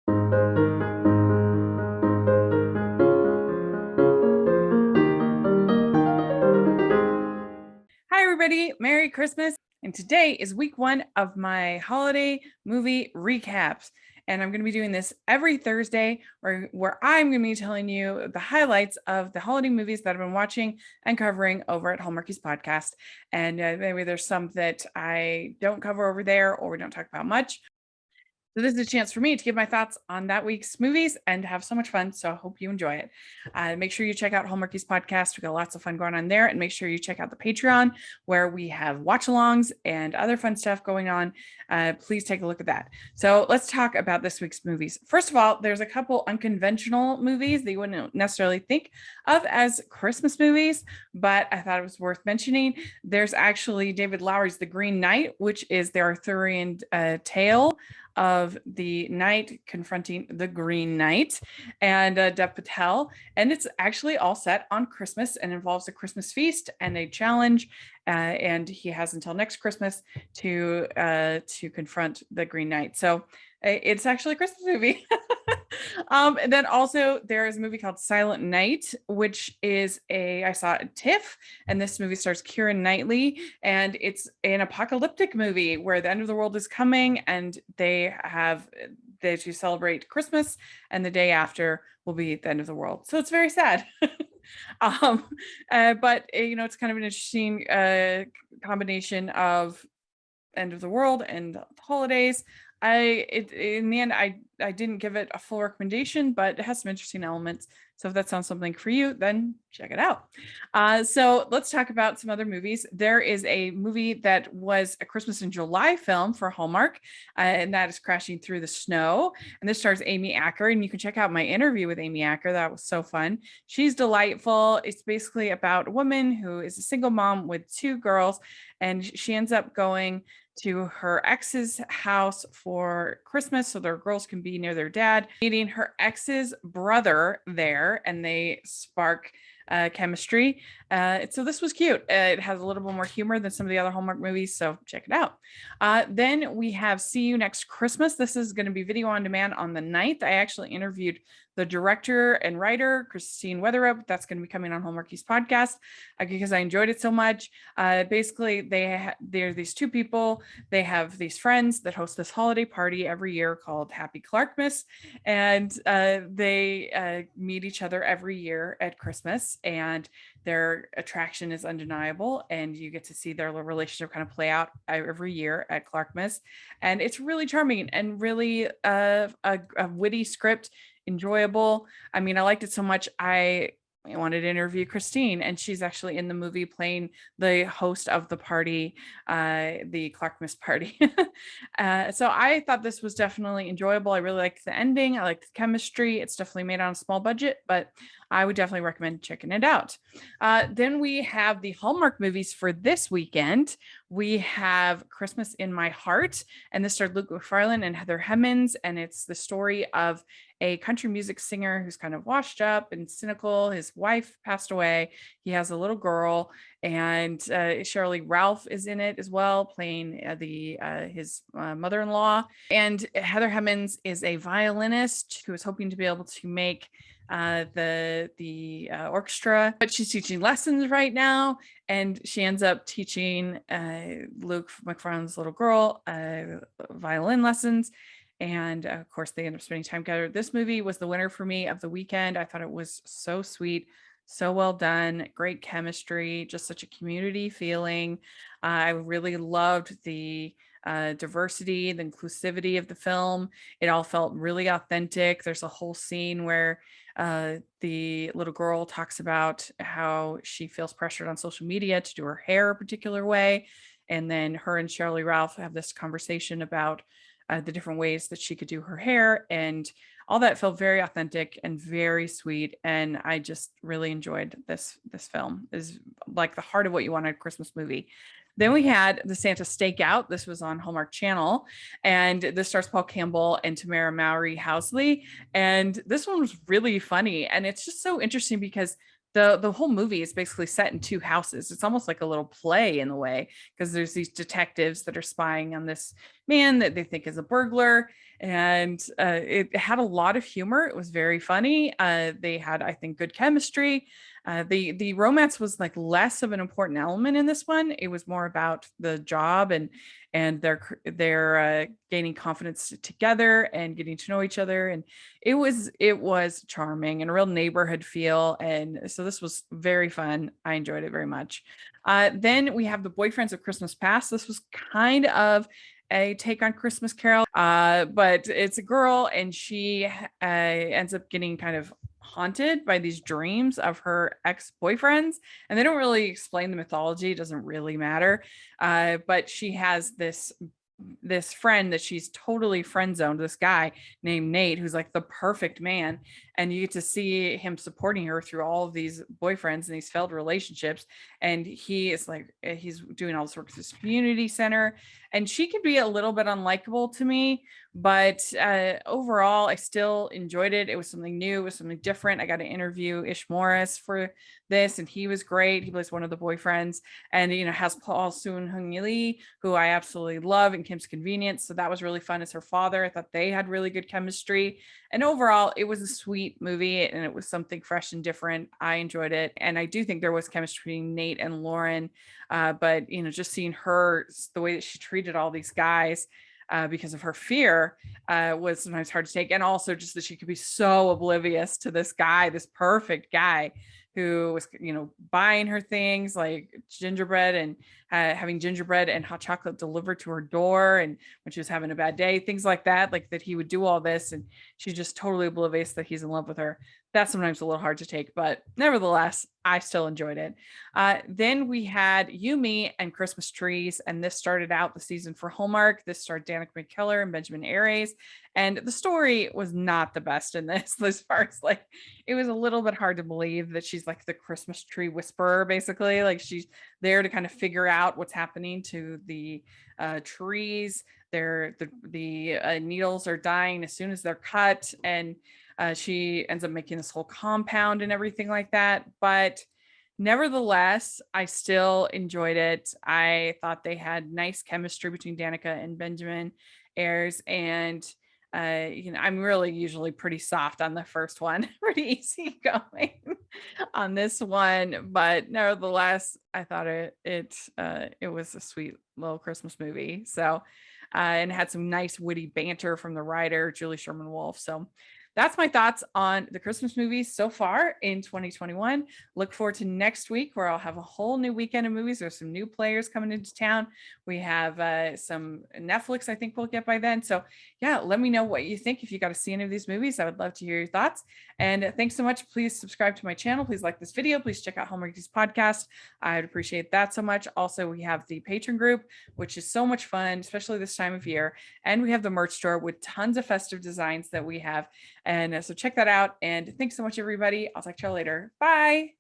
Hi, everybody. Merry Christmas. And today is week one of my holiday movie recaps. And I'm going to be doing this every Thursday where I'm going to be telling you the highlights of the holiday movies that I've been watching and covering over at Hallmark's podcast. And maybe there's some that I don't cover over there or we don't talk about much. So this is a chance for me to give my thoughts on that week's movies and have so much fun. So I hope you enjoy it. Make sure you check out Hallmark's podcast. We got lots of fun going on there. And make sure you check out the Patreon where we have watch-alongs and other fun stuff going on. Please take a look at that. So let's talk about this week's movies. First of all, there's a couple unconventional movies that you wouldn't necessarily think of as Christmas movies, but I thought it was worth mentioning. There's actually David Lowery's The Green Knight, which is the Arthurian tale of the knight confronting the Green Knight and Dev Patel. And it's actually all set on Christmas and involves a Christmas feast and a challenge. And he has until next Christmas to confront the Green Knight. So it's actually a Christmas movie. And then also there is a movie called Silent Night, which is I saw at TIFF, and this movie stars Keira Knightley, and it's an apocalyptic movie where the end of the world is coming, and they celebrate Christmas, and the day after will be the end of the world. So it's very sad. But it's kind of an interesting combination of end of the world and the holidays. In the end, I didn't give it a full recommendation, but it has some interesting elements. So if that sounds something for you, then check it out. So let's talk about some other movies. There is a movie that was a Christmas in July film for Hallmark, and that is Crashing Through the Snow. And this stars Amy Acker, and you can check out my interview with Amy Acker. That was so fun. She's delightful. It's basically about a woman who is a single mom with two girls, and she ends up going to her ex's house for Christmas so their girls can be near their dad, meeting her ex's brother there, and they spark chemistry. So this was cute. It has a little bit more humor than some of the other Hallmark movies, so check it out. Then we have See You Next Christmas. This is going to be video on demand on the 9th. I actually interviewed the director and writer, Christine Weatherup. That's going to be coming on Hallmark's podcast because I enjoyed it so much. Basically, they're these two people. They have these friends that host this holiday party every year called Happy Clarkmas, and they meet each other every year at Christmas, and their attraction is undeniable, and you get to see their relationship kind of play out every year at Clarkmas. And it's really charming and really a witty script, enjoyable. I mean, I liked it so much I wanted to interview Christine, and she's actually in the movie playing the host of the party, the Clarkmas party. So I thought this was definitely enjoyable. I really liked the ending. I liked the chemistry. It's definitely made on a small budget, but I would definitely recommend checking it out. Then we have the Hallmark movies for this weekend. We have Christmas in My Heart, and this starred Luke McFarlane and Heather Hemmings, and it's the story of a country music singer who's kind of washed up and cynical. His wife passed away. He has a little girl, and Shirley Ralph is in it as well, playing his mother-in-law. And Heather Hemmings is a violinist who is hoping to be able to make the orchestra, but she's teaching lessons right now, and she ends up teaching Luke McFarlane's little girl violin lessons. And of course, they end up spending time together. This movie was the winner for me of the weekend. I thought it was so sweet, so well done, great chemistry, just such a community feeling. I really loved the diversity, the inclusivity of the film. It all felt really authentic. There's a whole scene where the little girl talks about how she feels pressured on social media to do her hair a particular way. And then her and Shirley Ralph have this conversation about the different ways that she could do her hair, and all that felt very authentic and very sweet. And I just really enjoyed this film. Is like the heart of what you want in a Christmas movie. Then we had the Santa Stakeout. This was on Hallmark Channel, and this stars Paul Campbell and Tamara Mowry Housley. And this one was really funny, and it's just so interesting because the whole movie is basically set in two houses. It's almost like a little play in a way, because there's these detectives that are spying on this man that they think is a burglar. and it had a lot of humor. It was very funny. They had, I think, good chemistry. The romance was like less of an important element in this one. It was more about the job and their gaining confidence together and getting to know each other. And it was charming and a real neighborhood feel. And so this was very fun. I enjoyed it very much. Then we have The Boyfriends of Christmas Past. This was kind of a take on Christmas Carol, but it's a girl and she ends up getting kind of haunted by these dreams of her ex-boyfriends, and they don't really explain the mythology. It doesn't really matter, but she has this friend that she's totally friend zoned, this guy named Nate, who's like the perfect man. And you get to see him supporting her through all of these boyfriends and these failed relationships. And he is like, he's doing all this work at this community center. And she can be a little bit unlikable to me, but overall, I still enjoyed it. It was something new, it was something different. I got to interview Ish Morris for this, and he was great. He plays one of the boyfriends, and has Paul Soon Hung Lee, who I absolutely love, and Kim's Convenience. So that was really fun as her father. I thought they had really good chemistry. And overall, it was a sweet movie and it was something fresh and different. I enjoyed it. And I do think there was chemistry between Nate and Lauren. But, just seeing her, the way that she treated all these guys because of her fear was sometimes hard to take. And also just that she could be so oblivious to this guy, this perfect guy who was, buying her things like gingerbread and having gingerbread and hot chocolate delivered to her door. And when she was having a bad day, things like that, like that he would do all this. And she's just totally oblivious that he's in love with her. That's sometimes a little hard to take, but nevertheless, I still enjoyed it. Then we had You, Me, and Christmas Trees. And this started out the season for Hallmark. This starred Danica McKellar and Benjamin Ares. And the story was not the best in this, as far as like, it was a little bit hard to believe that she's like the Christmas tree whisperer, basically. Like she's there to kind of figure out what's happening to the trees. The needles are dying as soon as they're cut. And she ends up making this whole compound and everything like that. But nevertheless, I still enjoyed it. I thought they had nice chemistry between Danica and Benjamin Ayres. And I'm really usually pretty soft on the first one, pretty easy going on this one, but nevertheless, I thought it was a sweet little Christmas movie. So, and had some nice witty banter from the writer Julie Sherman Wolfe. So, that's my thoughts on the Christmas movies so far in 2021. Look forward to next week where I'll have a whole new weekend of movies. There's some new players coming into town. We have some Netflix, I think we'll get by then. So yeah, let me know what you think. If you got to see any of these movies, I would love to hear your thoughts. And thanks so much. Please subscribe to my channel. Please like this video. Please check out Hallmark podcast. I would appreciate that so much. Also, we have the patron group, which is so much fun, especially this time of year. And we have the merch store with tons of festive designs that we have. And so check that out. And thanks so much, everybody. I'll talk to you later. Bye.